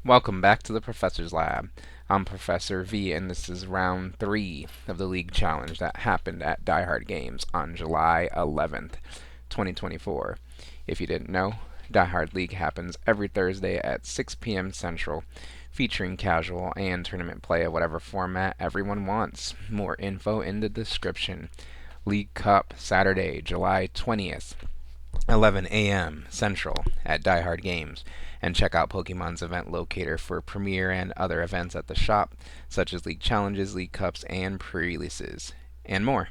Welcome back to the Professor's Lab. I'm Professor V, and this is round 3 of the League Challenge that happened at Die Hard Games on July 11th, 2024. If you didn't know, Die Hard League happens every Thursday at 6 p.m. Central, featuring casual and tournament play of whatever format everyone wants. More info in the description. League Cup, Saturday, July 20th. 11 a.m. Central at Die Hard Games, and check out Pokemon's event locator for premiere and other events at the shop, such as League Challenges, League Cups, and pre-releases, and more.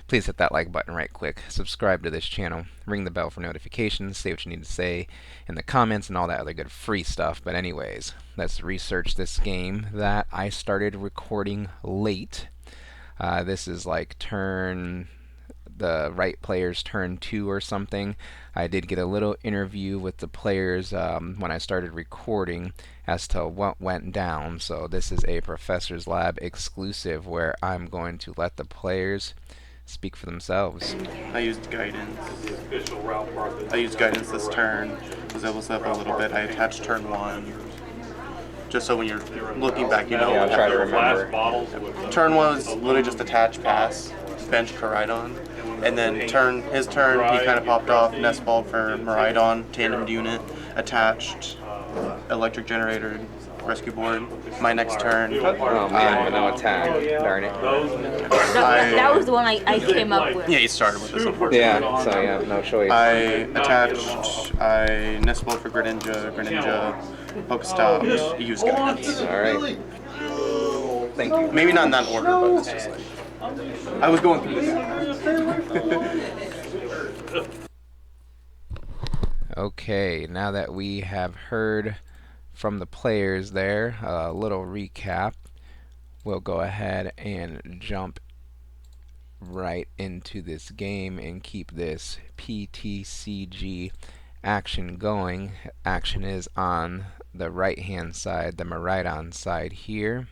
Please hit that like button right quick, subscribe to this channel, ring the bell for notifications, say what you need to say in the comments, and all that other good free stuff. But anyways, let's research this game that I started recording late. This is like the right player's turn 2 or something. I did get a little interview with the players when I started recording as to what went down. So this is a Professor's Lab exclusive where I'm going to let the players speak for themselves. I used guidance. This turn. Was able to up a little bit. I attached turn 1. Just so when you're looking back, you know. Yeah, I'll try to remember. Turn 1 was literally just attach, pass, bench Miraidon. And then his turn, he kind of popped off, nest ball for Miraidon, tandem unit, attached, electric generator, rescue board. My next turn. Oh man, no attack. Darn it. That was the one I came up with. Yeah, you started with this, unfortunately. Yeah, so yeah, no choice. I attached, I nest ball for Greninja, Pokestop, use guidance. Alright. Thank you. Maybe not in that order, but it's just like, I was going through this. Okay, now that we have heard from the players there, a little recap, we'll go ahead and jump right into this game and keep this PTCG action going. Action is on the right hand side, the Miraidon side here.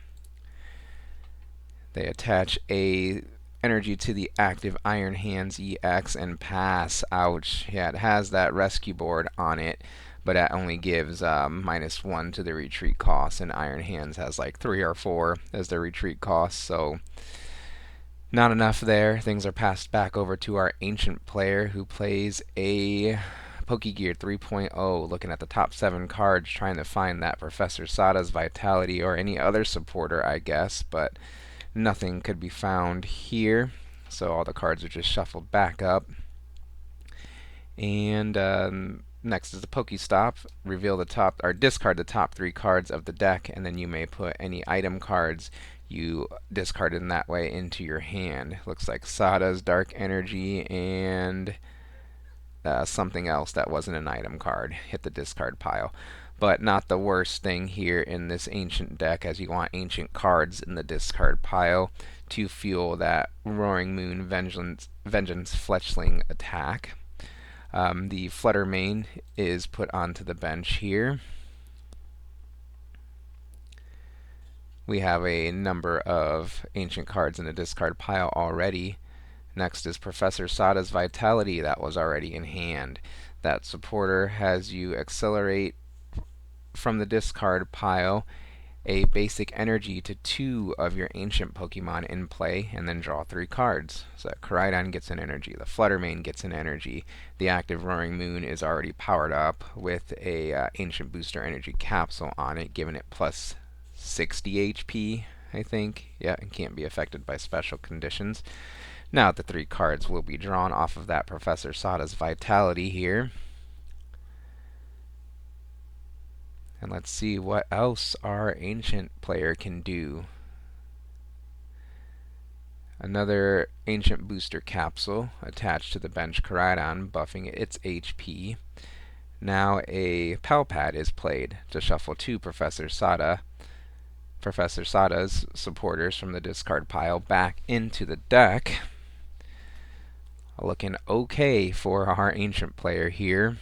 They attach a energy to the active Iron Hands EX and pass. Ouch. Yeah, it has that rescue board on it, but that only gives -1 to the retreat cost, and Iron Hands has like 3 or 4 as the retreat cost, so not enough there. Things are passed back over to our ancient player who plays a Pokegear 3.0, looking at the top 7 cards, trying to find that Professor Sada's Vitality or any other supporter, I guess, but nothing could be found here, so all the cards are just shuffled back up. And next is the Pokestop. Reveal the top, or discard the top 3 cards of the deck, and then you may put any item cards you discarded in that way into your hand. Looks like Sada's Dark Energy and something else that wasn't an item card hit the discard pile. But not the worst thing here in this ancient deck, as you want ancient cards in the discard pile to fuel that Roaring Moon Vengeance Fletchling attack. The Flutter Mane is put onto the bench here. We have a number of ancient cards in the discard pile already. Next is Professor Sada's Vitality, that was already in hand. That supporter has you accelerate from the discard pile a basic energy to 2 of your ancient Pokemon in play, and then draw 3 cards. So that Miraidon gets an energy, the Flutter Mane gets an energy, the active Roaring Moon is already powered up with a ancient booster energy capsule on it, giving it plus 60 HP, I think. Yeah, and can't be affected by special conditions. Now the 3 cards will be drawn off of that Professor Sada's Vitality here. And let's see what else our ancient player can do. Another ancient booster capsule attached to the bench Miraidon, buffing its HP. Now a Pal Pad is played to shuffle 2 Professor Sada's supporters from the discard pile back into the deck. Looking okay for our ancient player here.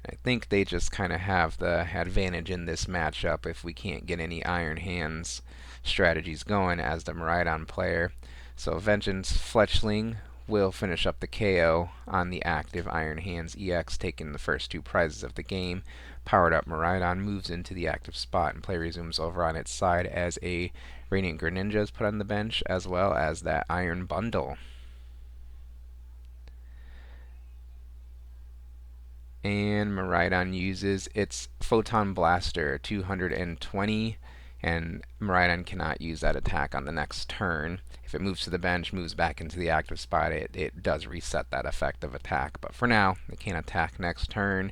I think they just kind of have the advantage in this matchup if we can't get any Iron Hands strategies going as the Miraidon player. So Vengeance Fletchling will finish up the KO on the active Iron Hands EX, taking the first 2 prizes of the game. Powered up Miraidon moves into the active spot, and play resumes over on its side as a Radiant Greninja is put on the bench, as well as that Iron Bundle. And Miraidon uses its Photon Blaster 220, and Miraidon cannot use that attack on the next turn. If it moves to the bench, moves back into the active spot, it does reset that effective attack. But for now, it can't attack next turn.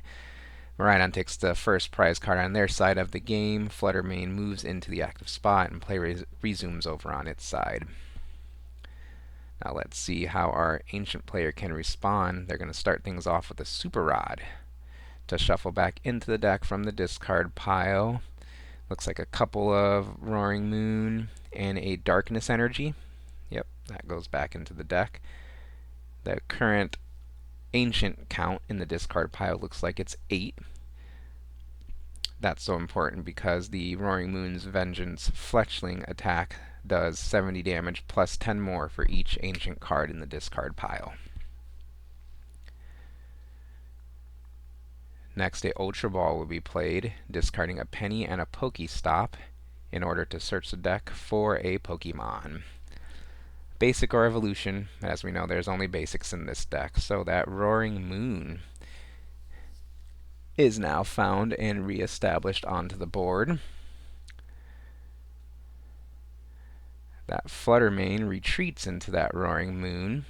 Miraidon takes the first prize card on their side of the game. Fluttermane moves into the active spot, and play resumes over on its side. Now let's see how our Ancient player can respond. They're going to start things off with a Super Rod to shuffle back into the deck from the discard pile. Looks like a couple of Roaring Moon and a Darkness Energy. Yep, that goes back into the deck. The current Ancient count in the discard pile looks like it's 8. That's so important because the Roaring Moon's Vengeance Fletchling attack does 70 damage plus 10 more for each Ancient card in the discard pile. Next, a Ultra Ball will be played, discarding a Penny and a Pokestop in order to search the deck for a Pokemon. Basic or Evolution, as we know there's only basics in this deck, so that Roaring Moon is now found and re-established onto the board. That Fluttermane retreats into that Roaring Moon.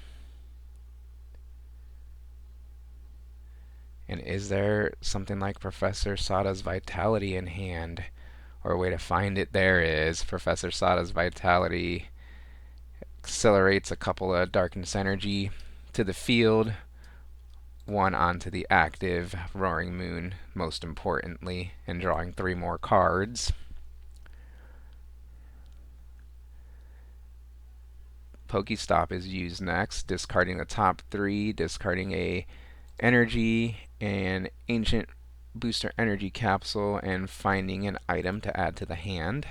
And is there something like Professor Sada's Vitality in hand? Or a way to find it? There is. Professor Sada's Vitality accelerates a couple of Darkness Energy to the field. 1 onto the active Roaring Moon, most importantly, and drawing 3 more cards. Pokestop is used next, discarding the top 3, discarding a Energy, an Ancient Booster Energy Capsule, and finding an item to add to the hand.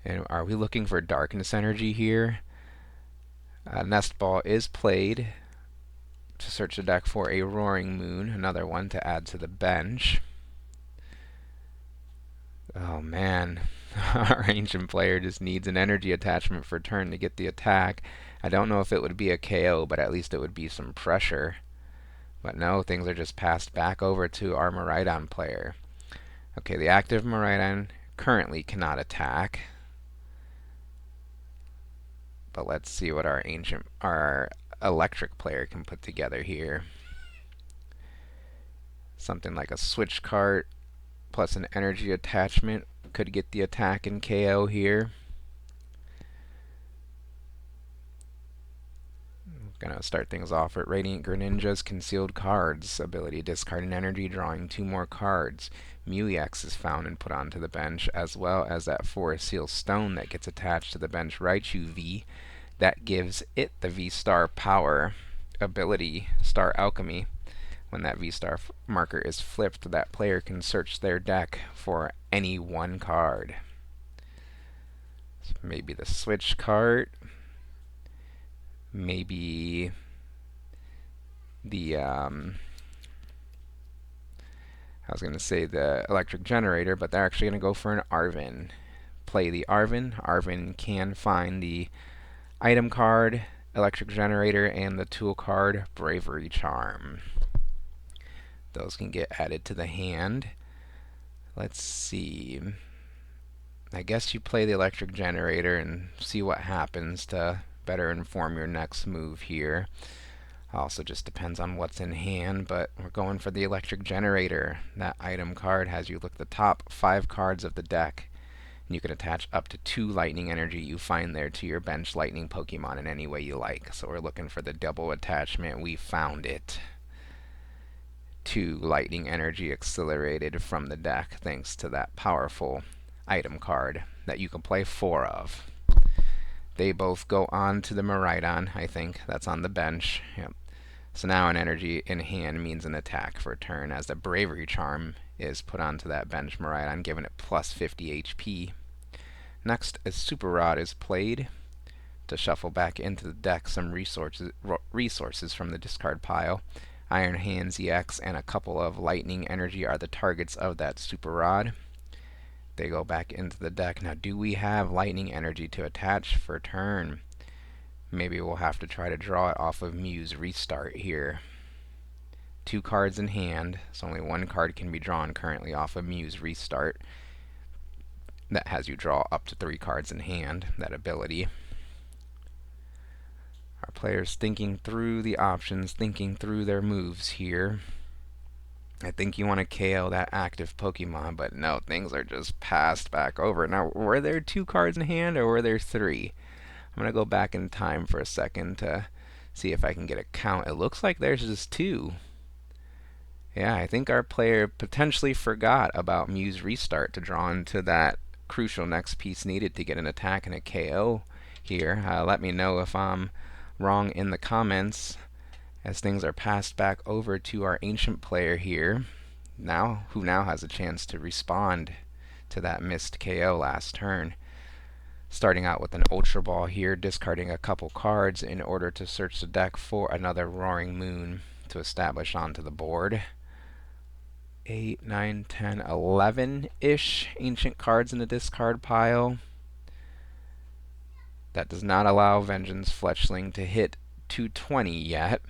And are we looking for Darkness Energy here? Nest Ball is played to search the deck for a Roaring Moon, another one to add to the bench. Oh man, our Ancient player just needs an energy attachment for turn to get the attack. I don't know if it would be a KO, but at least it would be some pressure. But no, things are just passed back over to our Miraidon player. Okay, the active Miraidon currently cannot attack. But let's see what our electric player can put together here. Something like a switch cart plus an energy attachment could get the attack and KO here. Gonna start things off with Radiant Greninja's Concealed Cards ability, discard an energy, drawing 2 more cards. Mew-EX is found and put onto the bench, as well as that Forest Seal Stone that gets attached to the bench Raichu V. That gives it the V-Star Power ability, Star Alchemy. When that V-Star marker is flipped, that player can search their deck for any 1 card. So maybe the Switch card. Maybe the I was going to say the Electric Generator, but they're actually going to go for an Arven. Play the Arven. Arven can find the item card, Electric Generator, and the tool card, Bravery Charm. Those can get added to the hand. Let's see. I guess you play the Electric Generator and see what happens to better inform your next move here. Also just depends on what's in hand, but we're going for the Electric Generator. That item card has you look the top 5 cards of the deck, and you can attach up to 2 lightning energy you find there to your bench lightning Pokemon in any way you like. So we're looking for the double attachment. We found it. 2 lightning energy accelerated from the deck thanks to that powerful item card that you can play 4 of. They both go on to the Miraidon, I think. That's on the bench. Yep. So now an energy in hand means an attack for a turn, as the Bravery Charm is put onto that bench Miraidon, giving it plus 50 HP. Next, a Super Rod is played. to shuffle back into the deck some resources from the discard pile. Iron Hands EX and a couple of Lightning Energy are the targets of that Super Rod. They go back into the deck. Now, do we have Lightning Energy to attach for turn? Maybe we'll have to try to draw it off of Muse Restart here. 2 cards in hand, so only 1 card can be drawn currently off of Muse Restart. That has you draw up to 3 cards in hand, that ability. Our players thinking through the options, thinking through their moves here. I think you want to KO that active Pokemon, but no, things are just passed back over. Now, were there 2 cards in hand, or were there 3? I'm going to go back in time for a second to see if I can get a count. It looks like there's just 2. Yeah, I think our player potentially forgot about Muse Restart to draw into that crucial next piece needed to get an attack and a KO here. Let me know if I'm wrong in the comments, as things are passed back over to our ancient player here, who now has a chance to respond to that missed KO last turn. Starting out with an Ultra Ball here, discarding a couple cards in order to search the deck for another Roaring Moon to establish onto the board. 8, 9, 10, 11-ish ancient cards in the discard pile. That does not allow Vengeance Fletchling to hit 220 yet.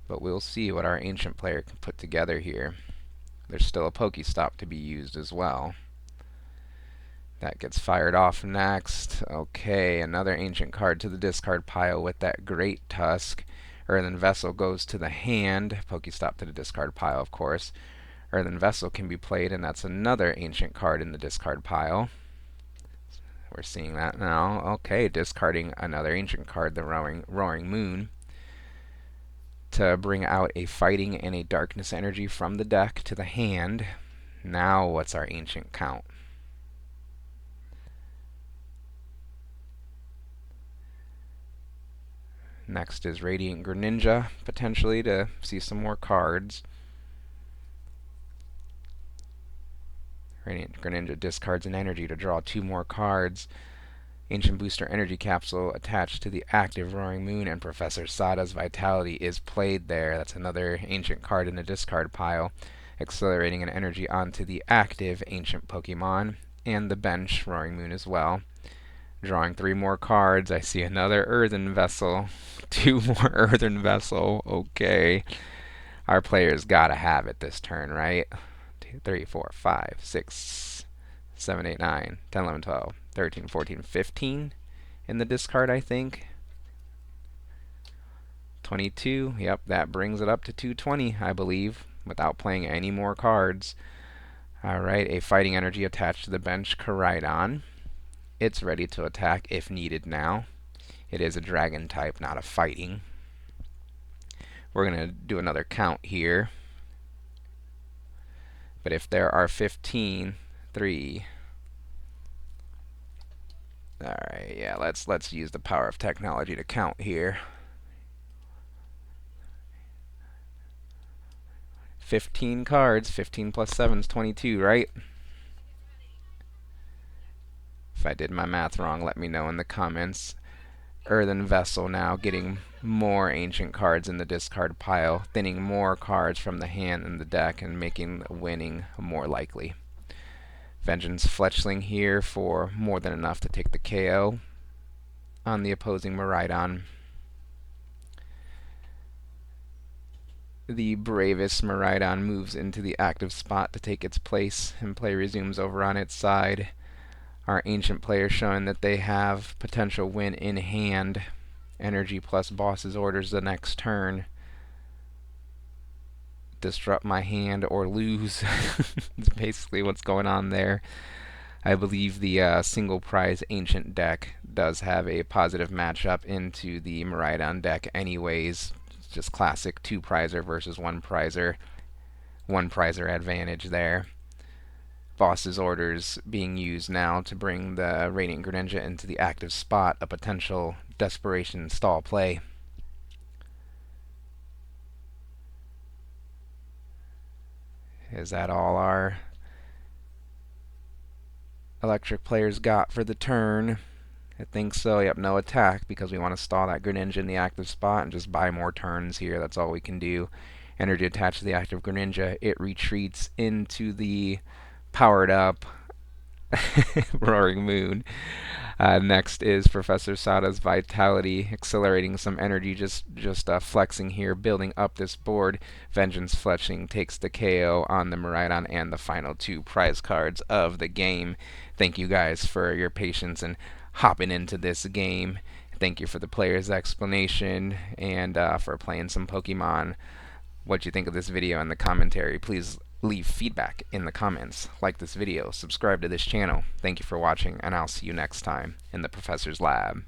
But we'll see what our ancient player can put together here. There's still a Pokestop to be used as well. That gets fired off next. Okay, another ancient card to the discard pile with that Great Tusk. Earthen Vessel goes to the hand. Pokestop to the discard pile, of course. Earthen Vessel can be played, and that's another ancient card in the discard pile. We're seeing that now. Okay, discarding another ancient card, the Roaring Moon, to bring out a Fighting and a Darkness Energy from the deck to the hand. Now, what's our ancient count? Next is Radiant Greninja, potentially, to see some more cards. Radiant Greninja discards an energy to draw 2 more cards. Ancient Booster Energy Capsule attached to the active Roaring Moon, and Professor Sada's Vitality is played there. That's another ancient card in the discard pile, accelerating an energy onto the active ancient Pokemon, and the bench Roaring Moon as well. Drawing 3 more cards. I see another Earthen Vessel. 2 more Earthen Vessel. Okay. Our player's gotta have it this turn, right? 2, 3, 4, 5, 6, 7, 8, 9, 10, 11, 12, 13, 14, 15 in the discard, I think. 22. Yep, that brings it up to 220, I believe, without playing any more cards. Alright, a Fighting Energy attached to the bench, Miraidon. It's ready to attack if needed now. It is a dragon type, not a fighting. We're going to do another count here. But if there are 15, 3. Alright, yeah, let's use the power of technology to count here. 15 cards, 15 plus 7 is 22, right? If I did my math wrong, let me know in the comments. Earthen Vessel now getting more ancient cards in the discard pile, thinning more cards from the hand and the deck, and making winning more likely. Vengeance Fletchling here for more than enough to take the KO on the opposing Miraidon. The bravest Miraidon moves into the active spot to take its place, and play resumes over on its side. Our ancient player showing that they have potential win in hand. Energy plus boss's orders the next turn. Disrupt my hand or lose. That's basically what's going on there. I believe the single prize ancient deck does have a positive matchup into the Miraidon deck anyways. It's just classic 2-prizer versus 1-prizer. 1-prizer advantage there. Boss's orders being used now to bring the Radiant Greninja into the active spot, a potential desperation stall play. Is that all our electric players got for the turn? I think so. Yep, no attack because we want to stall that Greninja in the active spot and just buy more turns here. That's all we can do. Energy attached to the active Greninja. It retreats into the powered up Roaring Moon. Next is Professor Sada's Vitality, accelerating some energy, just flexing here, building up this board. Vengeance Fletching takes the KO on the Miraidon and the final two prize cards of the game. Thank you guys for your patience and hopping into this game. Thank you for the player's explanation and for playing some Pokemon. What you think of this video and the commentary. Please leave feedback in the comments. Like this video, subscribe to this channel. Thank you for watching, and I'll see you next time in the Professor's Lab.